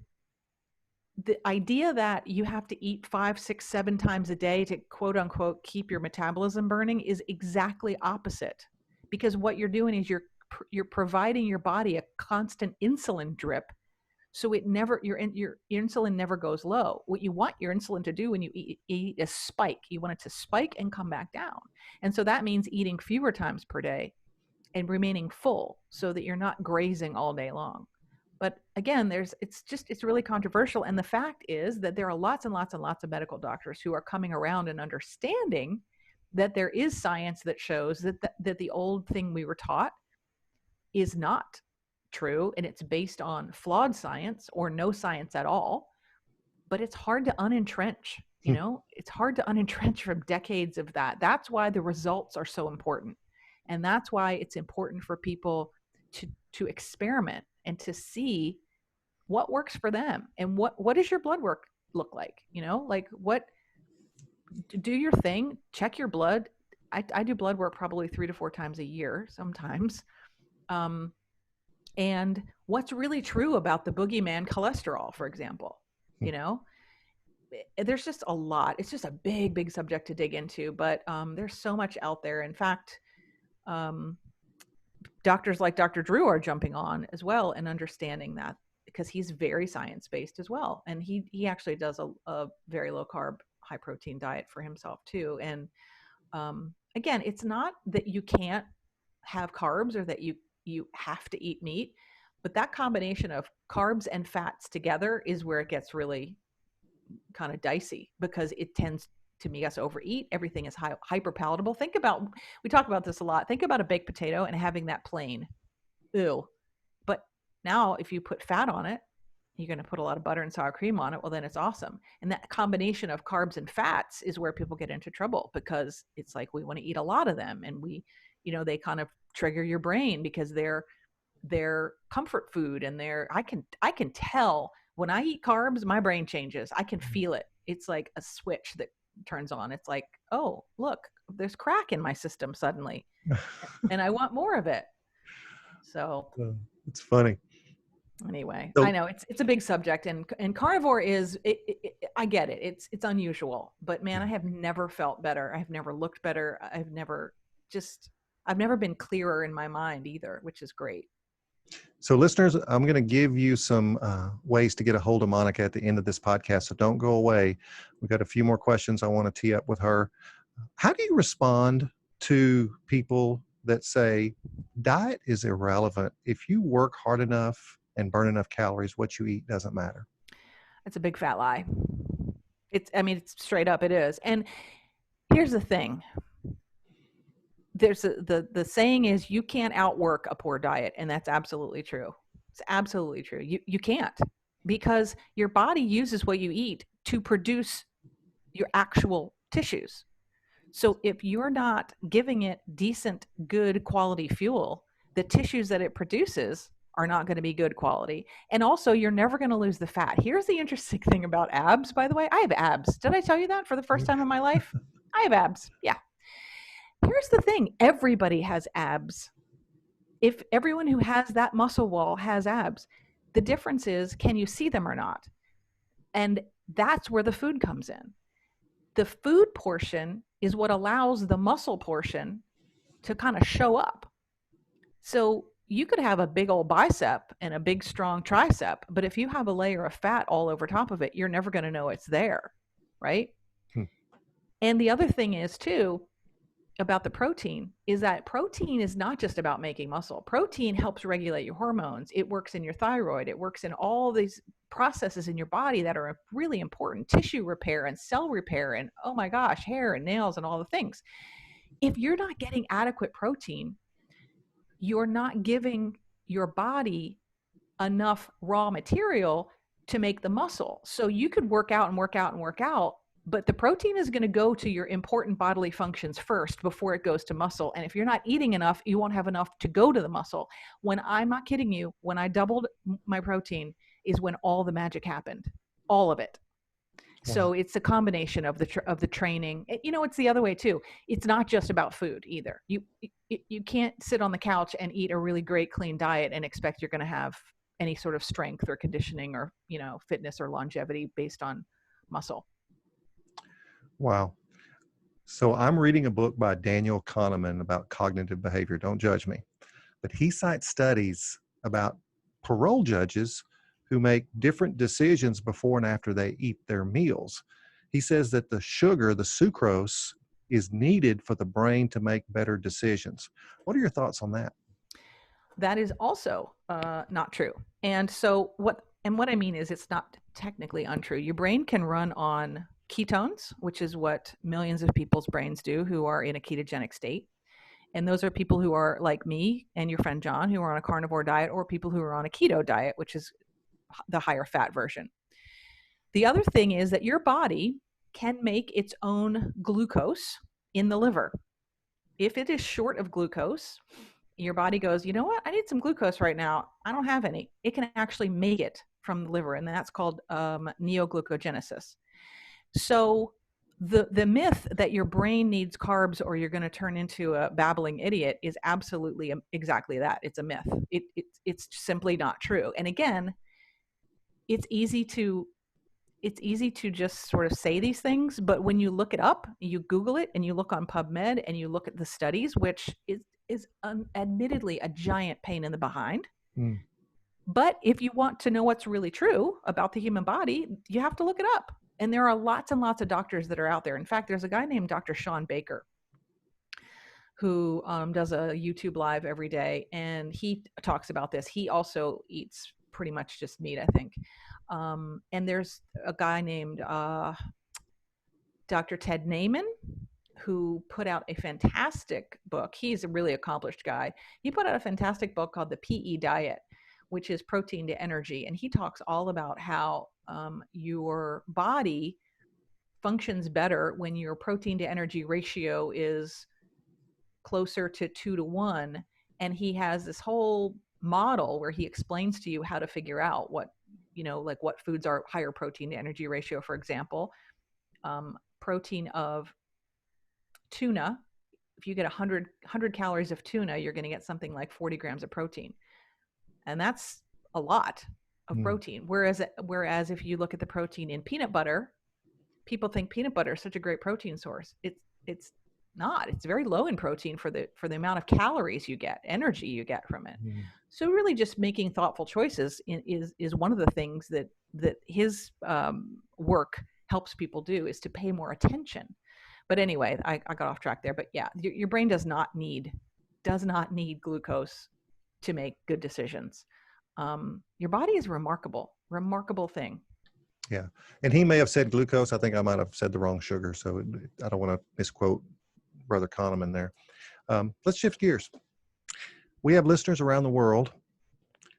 the idea that you have to eat 5, 6, 7 times a day to quote unquote keep your metabolism burning is exactly opposite. Because what you're doing is you're providing your body a constant insulin drip, so your insulin never goes low. What you want your insulin to do when you eat is spike. You want it to spike and come back down. And so that means eating fewer times per day and remaining full, so that you're not grazing all day long. But again, it's really controversial. And the fact is that there are lots and lots and lots of medical doctors who are coming around and understanding that there is science that shows that the old thing we were taught is not true, and it's based on flawed science or no science at all. But it's hard to unentrench. It's hard to unentrench from decades of that. That's why the results are so important, and that's why it's important for people to experiment and to see what works for them, and what does your blood work look like. Like, what, do your thing, check your blood. I do blood work probably 3 to 4 times a year sometimes. And what's really true about the boogeyman cholesterol, for example. There's just a lot. It's just a big, big subject to dig into, but there's so much out there. In fact, doctors like Dr. Drew are jumping on as well and understanding that, because he's very science-based as well. And he actually does a very low carb, high protein diet for himself too. And again, it's not that you can't have carbs or that you have to eat meat, but that combination of carbs and fats together is where it gets really kind of dicey, because it tends to make us overeat. Everything is hyper palatable. We talk about this a lot. Think about a baked potato and having that plain. Ew. But now if you put fat on it, you're going to put a lot of butter and sour cream on it. Well, then it's awesome. And that combination of carbs and fats is where people get into trouble, because it's like, we want to eat a lot of them. And they kind of trigger your brain because they're comfort food, and I can tell when I eat carbs, my brain changes. I can feel it. It's like a switch that turns on. It's like, oh, look, there's crack in my system suddenly, and I want more of it. So it's funny. Anyway, so, I know it's a big subject, and carnivore is, I get it. It's unusual, but man, I have never felt better. I've never looked better. I've never been clearer in my mind either, which is great. So listeners, I'm going to give you some ways to get a hold of Monica at the end of this podcast. So don't go away. We've got a few more questions I want to tee up with her. How do you respond to people that say diet is irrelevant? If you work hard enough and burn enough calories, what you eat doesn't matter. That's a big fat lie. It's straight up, it is. And here's the thing. There's the saying is, you can't outwork a poor diet. And that's absolutely true. It's absolutely true. You can't, because your body uses what you eat to produce your actual tissues. So if you're not giving it decent, good quality fuel, the tissues that it produces are not going to be good quality. And also, you're never going to lose the fat. Here's the interesting thing about abs, by the way. I have abs. Did I tell you that for the first time in my life? I have abs. Yeah. Here's the thing. Everybody has abs. If everyone who has that muscle wall has abs, the difference is, can you see them or not? And that's where the food comes in. The food portion is what allows the muscle portion to kind of show up. So you could have a big old bicep and a big strong tricep, but if you have a layer of fat all over top of it, you're never going to know it's there, right? And the other thing is too, about the protein, is that protein is not just about making muscle. Protein helps regulate your hormones. It works in your thyroid. It works in all these processes in your body that are really important. Tissue repair and cell repair and, oh my gosh, hair and nails and all the things. If you're not getting adequate protein, you're not giving your body enough raw material to make the muscle. So you could work out and work out and work out, but the protein is going to go to your important bodily functions first before it goes to muscle. And if you're not eating enough, you won't have enough to go to the muscle. I'm not kidding you, when I doubled my protein is when all the magic happened, all of it. Wow. So it's a combination of the training. It's the other way too. It's not just about food either. You can't sit on the couch and eat a really great clean diet and expect you're going to have any sort of strength or conditioning or, fitness or longevity based on muscle. Wow. So I'm reading a book by Daniel Kahneman about cognitive behavior. Don't judge me. But he cites studies about parole judges who make different decisions before and after they eat their meals. He says that the sugar, the sucrose, is needed for the brain to make better decisions. What are your thoughts on that? that is also not true. And so what I mean is it's not technically untrue. Your brain can run on ketones, which is what millions of people's brains do who are in a ketogenic state. And those are people who are like me and your friend John, who are on a carnivore diet, or people who are on a keto diet, which is the higher fat version. The other thing is that your body can make its own glucose in the liver. If it is short of glucose, your body goes, you know what? I need some glucose right now. I don't have any. It can actually make it from the liver, and that's called neoglucogenesis. So the myth that your brain needs carbs or you're going to turn into a babbling idiot is absolutely exactly that. It's a myth. It's simply not true. And again, it's easy to just sort of say these things, but when you look it up, you Google it and you look on PubMed and you look at the studies, which is admittedly a giant pain in the behind. Mm. But if you want to know what's really true about the human body, you have to look it up. And there are lots and lots of doctors that are out there. In fact, there's a guy named Dr. Sean Baker who does a YouTube live every day, and he talks about this. He also eats pretty much just meat, I think. And there's a guy named Dr. Ted Naiman, who put out a fantastic book. He's a really accomplished guy. He put out a fantastic book called The PE Diet, which is protein to energy. And he talks all about how your body functions better when your protein to energy ratio is closer to 2 to 1. And he has this whole model where he explains to you how to figure out what, like what foods are higher protein to energy ratio. For example, protein of tuna, if you get 100 calories of tuna, you're going to get something like 40 grams of protein. And that's a lot of protein. Whereas if you look at the protein in peanut butter, people think peanut butter is such a great protein source. It's not. It's very low in protein for the amount of calories you get, energy you get from it. So really just making thoughtful choices is one of the things that his work helps people do, is to pay more attention. But anyway, I got off track there. But yeah, your brain does not need glucose to make good decisions. Your body is a remarkable thing. Yeah. And he may have said glucose. I think I might have said the wrong sugar. So I don't want to misquote Brother Kahneman there. Let's shift gears. We have listeners around the world.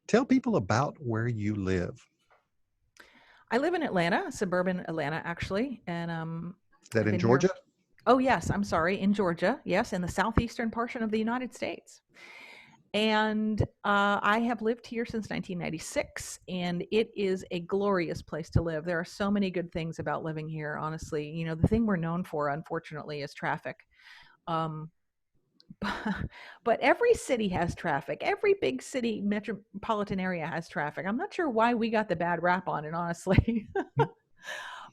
Tell people about where you live. I live in Atlanta, suburban Atlanta, actually. And is that in Georgia? Oh, yes. I'm sorry. In Georgia. Yes. In the southeastern portion of the United States. And I have lived here since 1996, and it is a glorious place to live. There are so many good things about living here, honestly. The thing we're known for, unfortunately, is traffic. But every city has traffic. Every big city, metropolitan area has traffic. I'm not sure why we got the bad rap on it, honestly.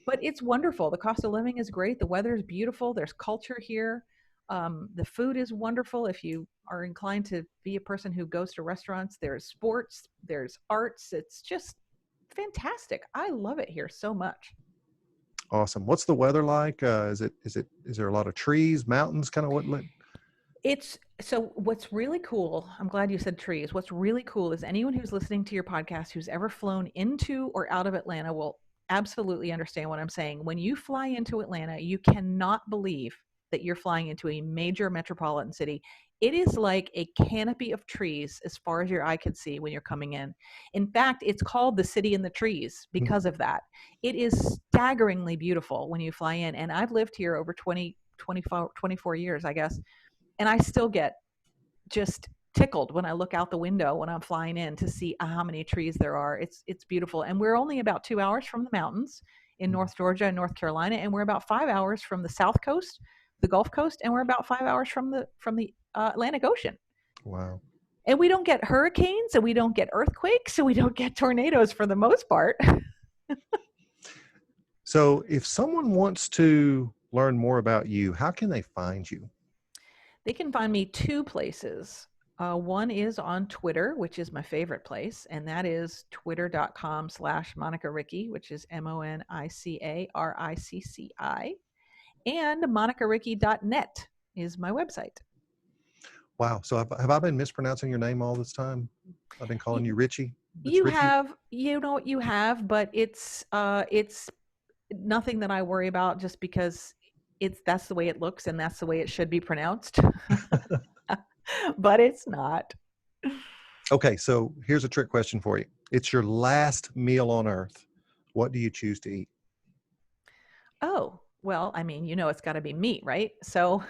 But it's wonderful. The cost of living is great. The weather is beautiful. There's culture here. The food is wonderful. If you are inclined to be a person who goes to restaurants, there's sports, there's arts. It's just fantastic. I love it here so much. Awesome. What's the weather like? Is there a lot of trees, mountains, kind of what? So what's really cool, I'm glad you said trees. What's really cool is anyone who's listening to your podcast who's ever flown into or out of Atlanta will absolutely understand what I'm saying. When you fly into Atlanta, you cannot believe that you're flying into a major metropolitan city. It is like a canopy of trees as far as your eye can see when you're coming in. In fact, it's called the city in the trees because of that. It is staggeringly beautiful when you fly in. And I've lived here over 24 years, I guess. And I still get just tickled when I look out the window when I'm flying in to see how many trees there are. It's beautiful. And we're only about 2 hours from the mountains in North Georgia and North Carolina. And we're about 5 hours from the South Coast, the Gulf Coast, and we're about 5 hours from the Atlantic Ocean. Wow. And we don't get hurricanes, and we don't get earthquakes, and we don't get tornadoes for the most part. So if someone wants to learn more about you, how can they find you? They can find me 2 places. One is on Twitter, which is my favorite place, and that is twitter.com/Monica Ricci, which is MonicaRicci. And MonicaRicci.net is my website. Wow. So have I been mispronouncing your name all this time? I've been calling You, you Richie. It's you Richie. have, you know, you have, but it's nothing that I worry about just because that's the way it looks and that's the way it should be pronounced. But it's not. Okay. So here's a trick question for you. It's your last meal on earth. What do you choose to eat? Oh, well, I mean, it's got to be meat, right? So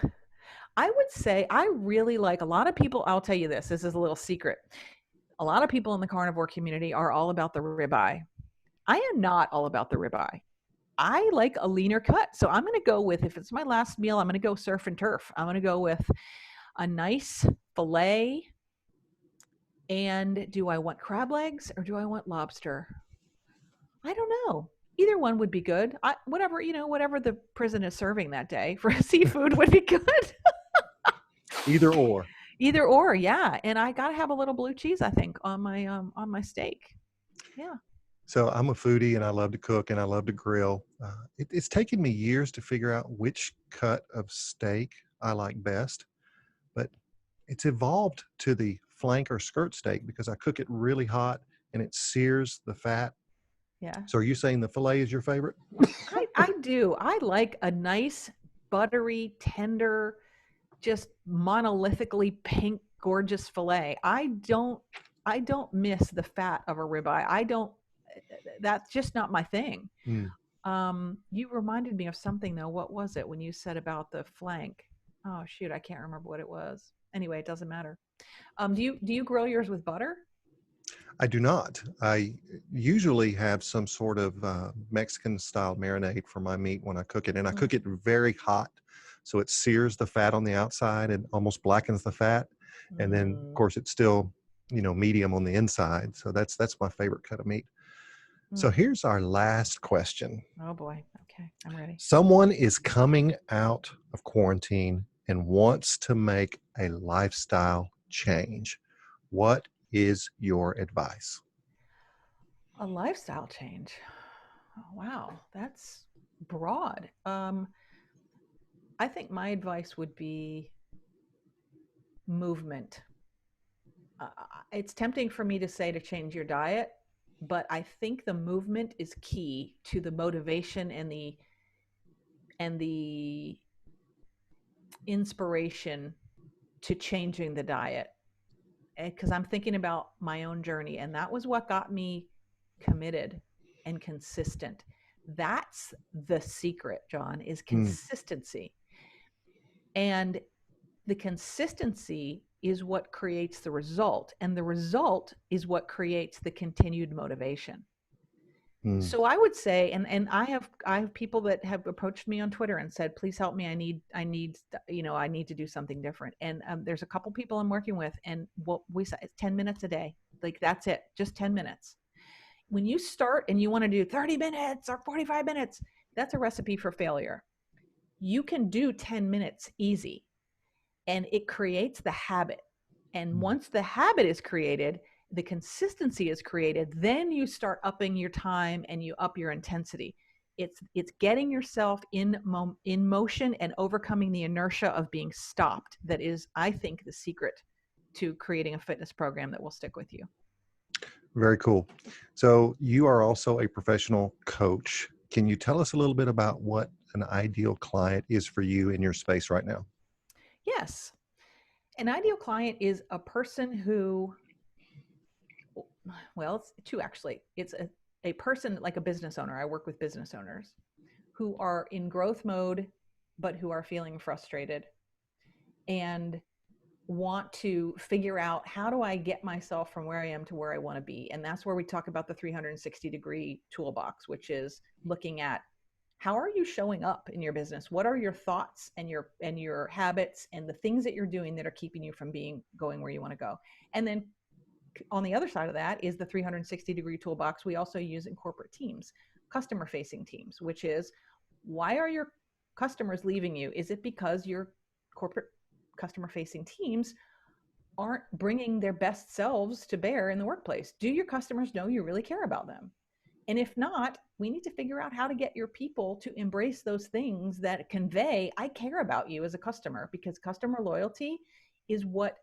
I would say I really like a lot of people. I'll tell you this. This is a little secret. A lot of people in the carnivore community are all about the ribeye. I am not all about the ribeye. I like a leaner cut. So I'm going to go with, if it's my last meal, I'm going to go surf and turf. I'm going to go with a nice filet. And do I want crab legs or do I want lobster? I don't know. Either one would be good. Whatever the prison is serving that day for seafood would be good. Either or. Either or, yeah. And I gotta have a little blue cheese, I think, on my steak. Yeah. So I'm a foodie and I love to cook and I love to grill. It's taken me years to figure out which cut of steak I like best, but it's evolved to the flank or skirt steak because I cook it really hot and it sears the fat. Yeah. So are you saying the filet is your favorite? I do. I like a nice, buttery, tender, just monolithically pink, gorgeous filet. I don't miss the fat of a ribeye. I don't That's just not my thing. Mm. You reminded me of something though. What was it when you said about the flank? Oh shoot, I can't remember what it was. Anyway, it doesn't matter. Do you grill yours with butter? I do not. I usually have some sort of Mexican style marinade for my meat when I cook it, and I Mm. cook it very hot, so it sears the fat on the outside and almost blackens the fat, and then of Mm. course it's still medium on the inside. So that's my favorite cut of meat. So Mm. here's our last question. Oh boy. Okay, I'm ready. Someone is coming out of quarantine and wants to make a lifestyle change. What is your advice? A lifestyle change. Oh, wow, that's broad. I think my advice would be movement. It's tempting for me to say to change your diet, but I think the movement is key to the motivation and the inspiration to changing the diet. Because I'm thinking about my own journey, and that was what got me committed and consistent. That's the secret, John, is Hmm. consistency. And the consistency is what creates the result, and the result is what creates the continued motivation. Hmm. So I would say, and I have people that have approached me on Twitter and said, please help me. I need to do something different. And there's a couple people I'm working with, and what we say is 10 minutes a day. Like that's it, just 10 minutes. When you start and you want to do 30 minutes or 45 minutes, that's a recipe for failure. You can do 10 minutes easy, and it creates the habit. And once the habit is created, the consistency is created, then you start upping your time and you up your intensity. It's getting yourself in motion and overcoming the inertia of being stopped that is, I think, the secret to creating a fitness program that will stick with you. Very cool. So you are also a professional coach. Can you tell us a little bit about what an ideal client is for you in your space right now? Yes. An ideal client is a person who, well, it's two actually. It's a person like a business owner. I work with business owners who are in growth mode, but who are feeling frustrated and want to figure out, how do I get myself from where I am to where I want to be? And that's where we talk about the 360-degree toolbox, which is looking at, how are you showing up in your business? What are your thoughts and your habits and the things that you're doing that are keeping you from going where you want to go? And then on the other side of that is the 360-degree toolbox we also use in corporate teams, customer facing teams, which is, why are your customers leaving you? Is it because your corporate customer facing teams aren't bringing their best selves to bear in the workplace? Do your customers know you really care about them? And if not, we need to figure out how to get your people to embrace those things that convey, I care about you as a customer, because customer loyalty is what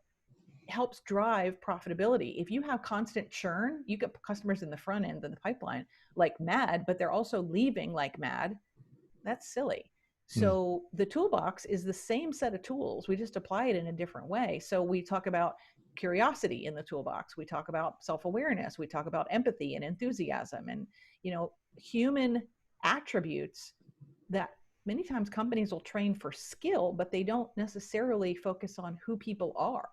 helps drive profitability. If you have constant churn, you get customers in the front end of the pipeline like mad, but they're also leaving like mad. That's silly. Mm. So the toolbox is the same set of tools. We just apply it in a different way. So we talk about curiosity in the toolbox. We talk about self-awareness. We talk about empathy and enthusiasm and, human attributes that many times companies will train for skill, but they don't necessarily focus on who people are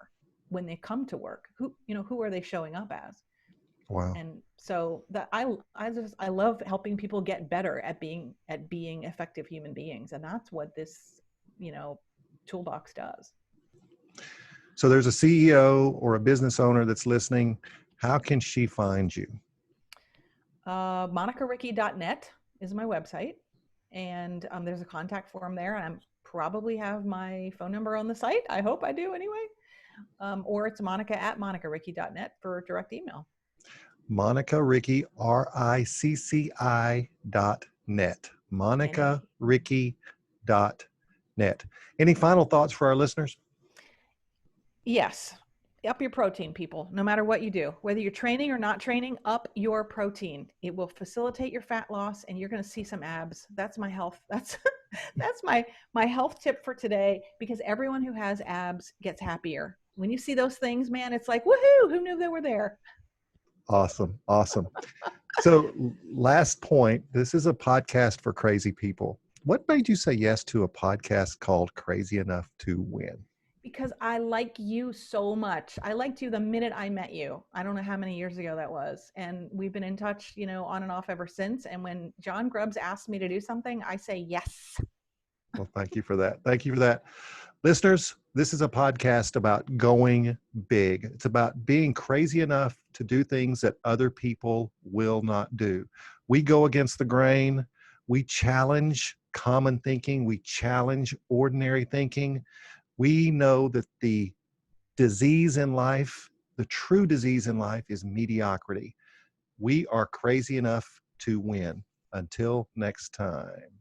when they come to work. Who are they showing up as? Wow. And so that I love helping people get better at being effective human beings, and that's what this toolbox does. So there's a CEO or a business owner that's listening. How can she find you? MonicaRicci.net is my website, and there's a contact form there, and I probably have my phone number on the site. I hope I do anyway. Or it's Monica@MonicaRicci.net for direct email. Monica Ricci, RICCI.net. MonicaRicci.net. Any final thoughts for our listeners? Yes. Up your protein, people, no matter what you do. Whether you're training or not training, up your protein. It will facilitate your fat loss and you're going to see some abs. That's my health. That's my health tip for today, because everyone who has abs gets happier. When you see those things, man, it's like, woohoo, who knew they were there? Awesome. So last point, this is a podcast for crazy people. What made you say yes to a podcast called Crazy Enough to Win? Because I like you so much. I liked you the minute I met you. I don't know how many years ago that was. And we've been in touch, on and off ever since. And when John Grubbs asked me to do something, I say yes. Well, thank you for that. Thank you for that. Listeners, this is a podcast about going big. It's about being crazy enough to do things that other people will not do. We go against the grain. We challenge common thinking. We challenge ordinary thinking. We know that the disease in life, the true disease in life, is mediocrity. We are crazy enough to win. Until next time.